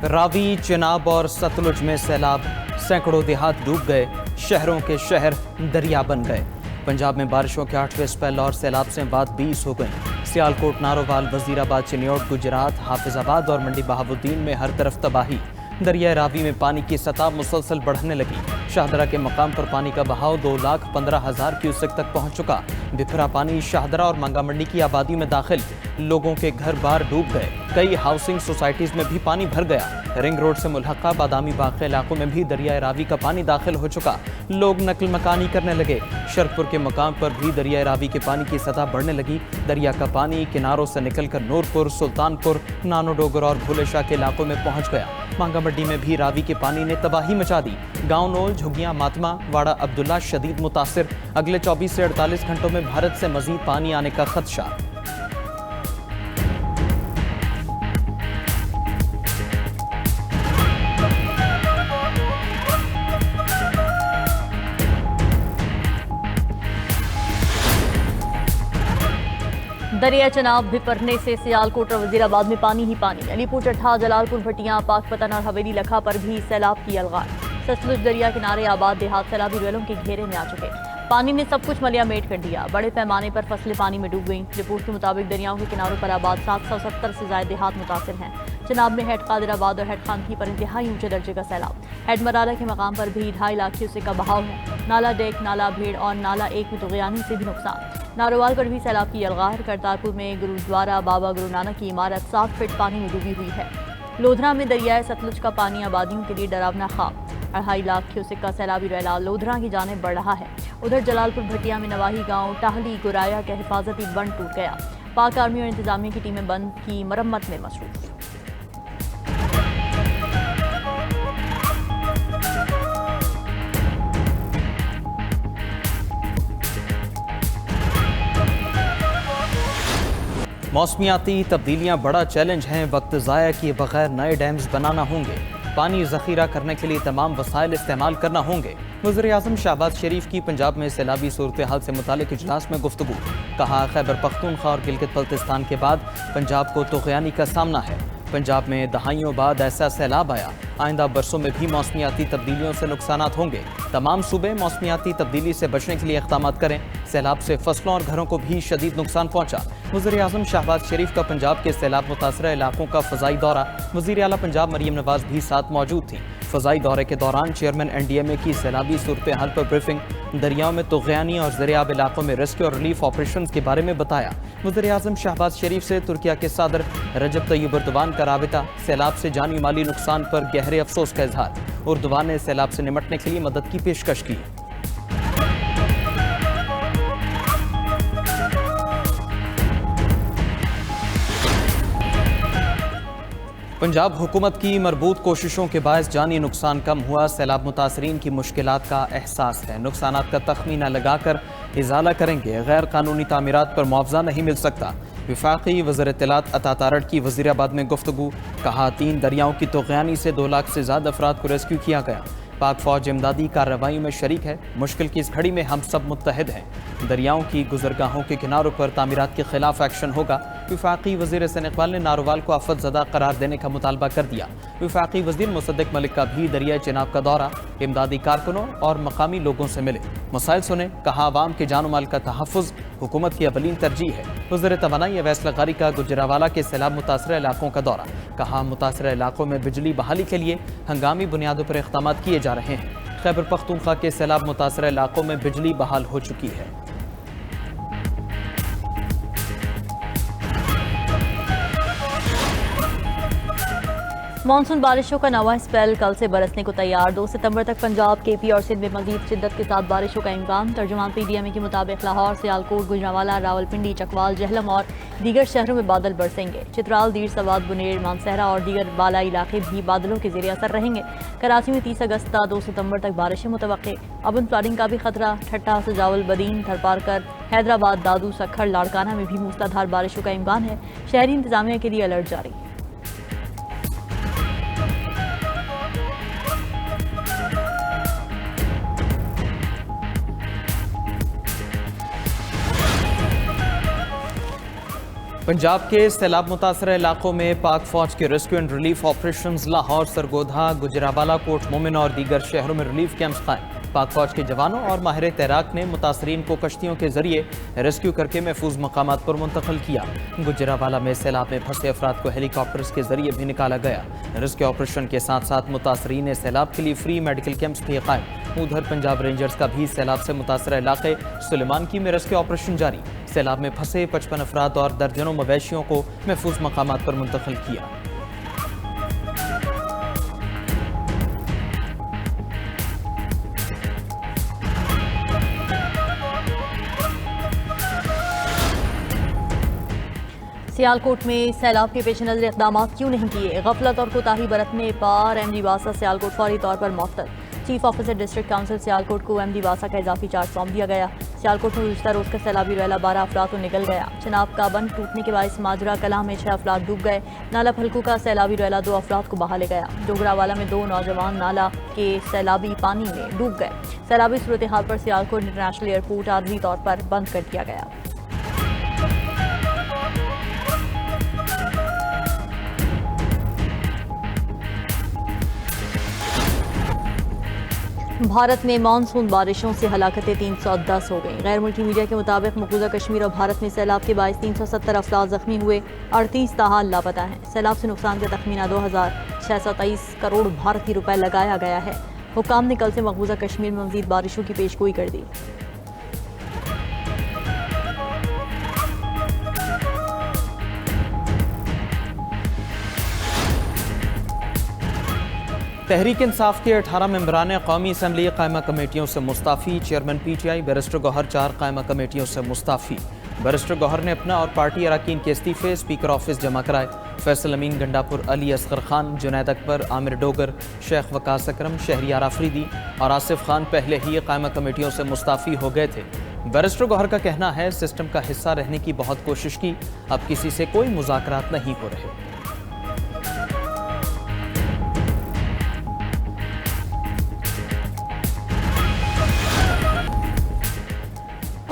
रावी, चिनाब और सतलुज में सैलाब, सैकड़ों देहात डूब गए, शहरों के शहर दरिया बन गए। पंजाब में बारिशों के 8वें स्पेल और सैलाब से बात 20 हो गई। सियालकोट, नारोवाल, वजीराबाद, चिन्योट, गुजरात, हाफिजाबाद और मंडी बहाबुद्दीन में हर तरफ तबाही। दरिया रावी में पानी की सतह मुसलसल बढ़ने लगी। शाहदरा के मकाम पर पानी का बहाव 2,15,000 क्यूसेक तक पहुंच चुका। बिफरा पानी शाहदरा और मंगा मंडी की आबादी में दाखिल, लोगों के घर बार डूब गए। कई हाउसिंग सोसाइटीज में भी पानी भर गया। रिंग रोड से मुल्हका बादामी बाग के इलाकों में भी दरिया रावी का पानी दाखिल हो चुका। लोग नकल मकानी करने लगे। शरकपुर के मकाम पर भी दरिया रावी के पानी की सतह बढ़ने लगी। दरिया का पानी किनारों से निकलकर नूरपुर, सुल्तानपुर, नानो डोगर और भूले शाह के इलाकों में पहुंच गया। मांगा मंडी में भी रावी के पानी ने तबाही मचा दी। गांव नोल, झुग्गियां, मातमा, वाड़ा अब्दुल्ला शदीद मुतासिर। अगले 24 से 48 घंटों में भारत से मजीद पानी आने का खदशा। दरिया चनाब बिपरने से सियालकोट और वजीराबाद में पानी ही पानी। अलीपुर, चट्ठा, जलालपुर, भटियां, पाकपतन और हवेली लखा पर भी सैलाब की अलगार। सतलुज दरिया किनारे आबाद देहात सैलाबी रेलों के घेरे में आ चुके। पानी ने सब कुछ मलियामेट कर दिया। बड़े पैमाने पर फसलें पानी में डूब गईं। रिपोर्ट के मुताबिक दरियाओं के किनारों पर आबाद 770 से ज्यादा देहात मुतासिर हैं। चनाब में हेड कादिराबाद और हेड खानकी पर इंतहाई ऊंचे दर्जे का सैलाब। हेड मराला के मकाम पर भी 2.5 लाख क्यूसेक का बहाव है। नाला डेक, नाला भीड़ और नाला एक में तुगयानी से भी नुकसान। नारोवाल पर भी सैलाब की अलगार। करतारपुर में गुरुद्वारा बाबा गुरु नानक की इमारत 7 फीट पानी में डूबी हुई है। लोधरा में दरियाए सतलुज का पानी आबादियों के लिए डरावना ख्वाब। 2.5 लाख क्यूसेक का सैलाबी रैला लोधरा की जानिब बढ़ रहा है। उधर जलालपुर, भटिया में नवाही गांव टाहली गुराया के हिफाजती बंद टूट गया। पाक आर्मी और इंतजामिया की टीमें बंद की मरम्मत में मसरूफ। मौसमियाती तब्दीलियां बड़ा चैलेंज हैं। वक्त ज़ाया किए बगैर नए डैम्स बनाना होंगे। पानी ज़ख़ीरा करने के लिए तमाम वसाइल इस्तेमाल करना होंगे। वज़ीर-ए-आज़म शहबाज शरीफ की पंजाब में सैलाबी सूरत हाल से मुतालिक इजलास में गुफ्तगू। कहा, खैबर पख्तूनख्वा और गिलगित बल्तिस्तान के बाद पंजाब को तुग़यानी का सामना है। पंजाब में दहाइयों बाद ऐसा सैलाब आया। आइंदा बरसों में भी मौसमियाती तब्दीलियों से नुकसानात होंगे। तमाम सूबे मौसमियाती तब्दीली से बचने के लिए इक़दामात करें। सैलाब से फसलों और घरों को भी शदीद नुकसान पहुंचा। वज़ीर-ए-आज़म शहबाज शरीफ का पंजाब के सैलाब मुतासरा इलाकों का फ़ज़ाई दौरा। वज़ीर आला पंजाब मरीम नवाज भी साथ मौजूद थी। फ़ज़ाई दौरे के दौरान चेयरमैन NDMA की सैलाबी सूरत हाल पर ब्रीफिंग। दरियाओं में तुग़यानी और ज़रियाब इलाकों में रेस्क्यू और रिलीफ ऑपरेशन के बारे में बताया। वज़ीर-ए-आज़म शहबाज शरीफ से तुर्किया के सदर रजब तय्यब एर्दोगान का राबिता। सैलाब से जानी माली नुकसान पर गहरे अफसोस का इजहार। एर्दोगान ने सैलाब से निमटने के लिए मदद की पेशकश की। पंजाब हुकूमत की मरबूत कोशिशों के बायस जानी नुकसान कम हुआ। सैलाब मुतासरीन की मुश्किलात का एहसास है। नुकसानात का तखमीना लगाकर इजाला करेंगे। गैर कानूनी तामीरात पर मुआवजा नहीं मिल सकता। वफाकी वज़ीर इत्तलात अता तारड़ की वज़ीराबाद में गुफ्तगू। कहा, 3 दरियाओं की तुग़यानी से 2 लाख से ज़्यादा अफराद को रेस्क्यू किया गया। पाक फ़ौज इमदादी कार्रवाई में शरीक है। मुश्किल की इस घड़ी में हम सब मुत्तहिद हैं। दरियाओं की गुजरगाहों के किनारों पर तामीरात के खिलाफ एक्शन होगा। वफाकी वज़ीर हसन इक़बाल ने नारोवाल को आफत ज़दा करार देने का मुतालबा कर दिया। वफाकी वज़ीर मुसद्दिक़ मलिक का भी दरिया चिनाब का दौरा। इमदादी कारकुनों और मकामी लोगों से मिले, मसाइल सुने। कहा, आवाम के जान माल का तहफ़्फ़ुज़ हुकूमत की अवलीन तरजीह है। वज़ीर तवानाई अवैस लग़ारी का गुजरावाला के सैलाब मुतासरा इलाकों का दौरा। कहा, मुतासरा इलाकों में बिजली बहाली के लिए हंगामी बुनियादों पर इक़दामात किए जा रहे हैं। खैबर पख्तूनख्वा के सैलाब मुतासरा इलाकों में बिजली बहाल हो चुकी है। मानसून बारिशों का नवा स्पेल कल से बरसने को तैयार। 2 सितंबर तक पंजाब, KP और सिंध में मजीद शिद्दत के साथ बारिशों का इम्कान। तर्जुमान PDMA के मुताबिक लाहौर, सियालकोट, गुजरांवाला, रावलपिंडी, चकवाल, जहलम और दीगर शहरों में बादल बरसेंगे। चित्राल, दीर सवाद, बुनेर, मानसहरा और दीगर बालाई इलाके भी बादलों के ज़ेरे असर रहेंगे। कराची में 30 अगस्त ता 2 सितंबर तक बारिशें मुतवक्के। अबन फ्लडिंग का भी खतरा। ठट्टा, सजावल, बदीन, थरपारकर, हैदराबाद, दादू, सखर, लाड़काना में भी मूसलाधार बारिशों का इम्कान है। शहरी इंतजामिया के लिए अलर्ट जारी। पंजाब के सैलाब मुतासर इलाकों में पाक फौज के rescue and relief operations Lahore, Sargodha, Gujranwala, Kot Momin और दीगर शहरों में रिलीफ कैंप्स कायम। पाक फौज के जवानों और माहिर तैराक ने मुतासरीन को कश्तियों के जरिए रेस्क्यू करके महफूज मकामात पर मुंतकिल किया। गुजरावाला में सैलाब में फंसे अफराद को हेलीकॉप्टर्स के जरिए भी निकाला गया। रेस्क्यू ऑपरेशन के साथ साथ मुतासरीन सैलाब के लिए फ्री मेडिकल कैंप्स भी कायम। उधर पंजाब रेंजर्स का भी सैलाब से मुतासर इलाके सुलेमान की में रेस्क्यू ऑपरेशन जारी। सैलाब में फंसे 55 अफराद और दर्जनों मवेशियों को महफूज मकामात पर मुंतकिल किया। सियालकोट में सैलाब के पेश नजर इकदाम क्यों नहीं किए? गफलत और कोताही बरतने पर एमडी वासा सियालकोट फौरी तौर पर मुअत्तल। Chief officer district council Sialkot को एमडी वासा का इजाफी चार्ज सौंप दिया गया। सियालकोट में गुज़श्ता रोज का सैलाबी रैला 12 अफराद को निकल गया। चनाब का बंद टूटने के बायस माजरा कलां में 6 अफराद डूब गए। नाला फलकू का सैलाबी रैला 2 अफराद को बहा ले गया। डोगरावाला में 2 नौजवान नाला के सैलाबी पानी में डूब गए। सैलाबी सूरत हाल पर सियालकोट इंटरनेशनल एयरपोर्ट आर्जी तौर पर बंद कर दिया गया। भारत में मानसून बारिशों से हलाकतें 310 हो गई। गैर मुल्की मीडिया के मुताबिक मकबूजा कश्मीर और भारत में सैलाब के बायस 370 अफराद जख्मी हुए, 38 ताहाल लापता हैं। सैलाब से नुकसान का तखमीना 2623 करोड़ भारतीय रुपए लगाया गया है। हुकाम ने कल से मकबूजा कश्मीर में मज़ीद बारिशों की पेशगोई कर दी। तहरीक इंसाफ के 18 मेंबरान कौमी असम्बली कायमा कमेटियों से मुस्ताफ़ी। चेयरमैन PTI बैरिस्टर गौहर 4 कायमा कमेटियों से मुस्ताफ़ी। बैरिस्टर गौहर ने अपना और पार्टी अरकान के इस्तीफ़े स्पीकर ऑफिस जमा कराए। फैसल अमीन गंडापुर, अली असगर खान, जुनैद अकबर, आमिर डोगर, शेख वकास अकरम, शहरियार आफरीदी और आसिफ खान पहले ही कायमा कमेटियों से मुस्ताफ़ी हो गए थे। बैरिस्टर गौहर का कहना है सिस्टम का हिस्सा रहने की बहुत कोशिश की, अब किसी से कोई मुज़ाकरात नहीं हो रहे।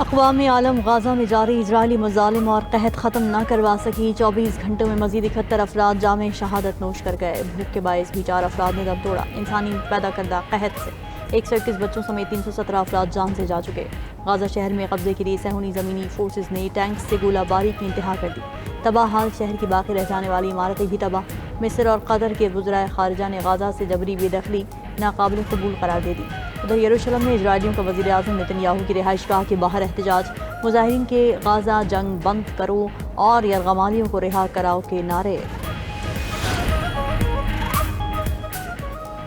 अक़वाम आलम गाज़ा में जारी इजरायली मज़ालिम और कहत ख़त्म न करवा सकी। 24 घंटों में मज़ीद 71 अफराद जामे शहादत नोश कर गए। भूख के बायस भी 4 अफराद ने दम तोड़ा। इंसानी पैदा करदा कहत से 121 बच्चों समेत 317 अफराद जान से जा चुके। गाज़ा शहर में कब्जे के लिए सहूनी ज़मीनी फोर्सेज ने टैंक से गोलाबारी की इंतहा कर दी। तबाह हाल शहर की बाकी रह जाने वाली इमारतें भी तबाह। मिस्र और कतर के वज़राए ख़ारिजा ने गाज़ा से जबरी बेदखली नाकाबिल कबूल करार दे दी। उधर यरूशलेम में इजरायलियों का वज़ीर आज़म नेतन्याहू की रिहाइशगाह के बाहर एहतजाज। मुजाहिरीन के गाज़ा जंग बंद करो और यरगमालियों को रिहा कराओ के नारे।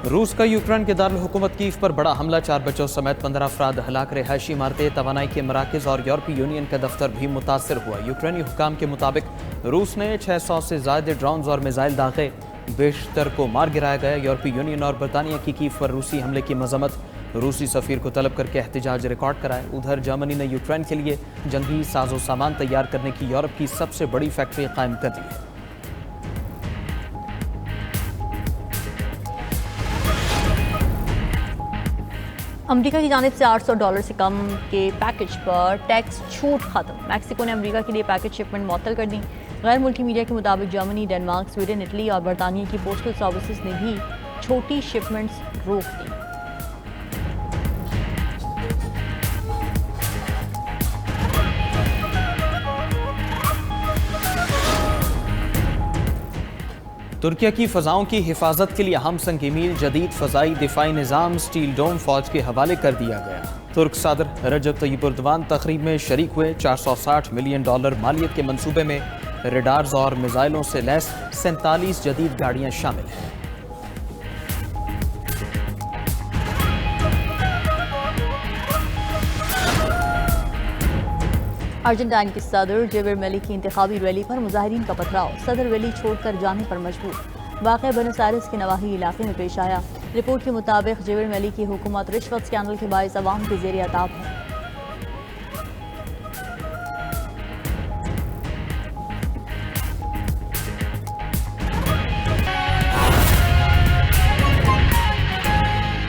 रूस का यूक्रेन के दारुल हुकूमत कीव पर बड़ा हमला, 4 बच्चों समेत 15 अफराद हलाक। रिहायशी इमारतें, तवानाई के मराकज़ और यूरोपीय यूनियन का दफ्तर भी मुतासर हुआ। यूक्रेनी हुकाम के मुताबिक रूस ने 600 से ज़्यादा ड्रोन्स और मिसाइल दागे, बेशतर को मार गिराया गया। यूरोपीय यूनियन और बरतानिया की कीव पर रूसी हमले की मजम्मत, रूसी सफ़ीर को तलब करके एहतजाज रिकॉर्ड कराए। उधर जर्मनी ने यूक्रेन के लिए जंगी साजो सामान तैयार करने की यूरोप की सबसे बड़ी फैक्ट्री कायम कर दी है। अमेरिका की जानिब से $800 से कम के पैकेज पर टैक्स छूट खत्म। मैक्सिको ने अमेरिका के लिए पैकेज शिपमेंट मुअत्तल कर दी। गैर मुल्की मीडिया के मुताबिक जर्मनी, डेनमार्क, स्वीडन, इटली और बरतानिया की पोस्टल सर्विसेज ने भी छोटी शिपमेंट्स रोक दी। तुर्किया की फ़ज़ाओं की हिफाजत के लिए हम संग मील जदीद फ़ज़ाई दिफाई निज़ाम स्टील डोम फ़ौज के हवाले कर दिया गया। तुर्क सदर रजब तय्यिप एर्दोगान तकरीब में शरीक हुए। $460 मिलियन मालियत के मंसूबे में रेडार्स और मिसाइलों से लैस 47 जदीद गाड़ियाँ शामिल हैं। अर्जेंटाइन के सदर जेवियर मिली की इंतखाबी रैली पर मुजाहिरीन का पथराव, सदर रैली छोड़कर जाने पर मजबूर। वाक़या बुएनोस आयर्स के नवाही इलाके में पेश आया। रिपोर्ट के मुताबिक जेवियर मिली की हुकूमत रिश्वत स्कैंडल के बायस अवाम के ज़ेर अताब है।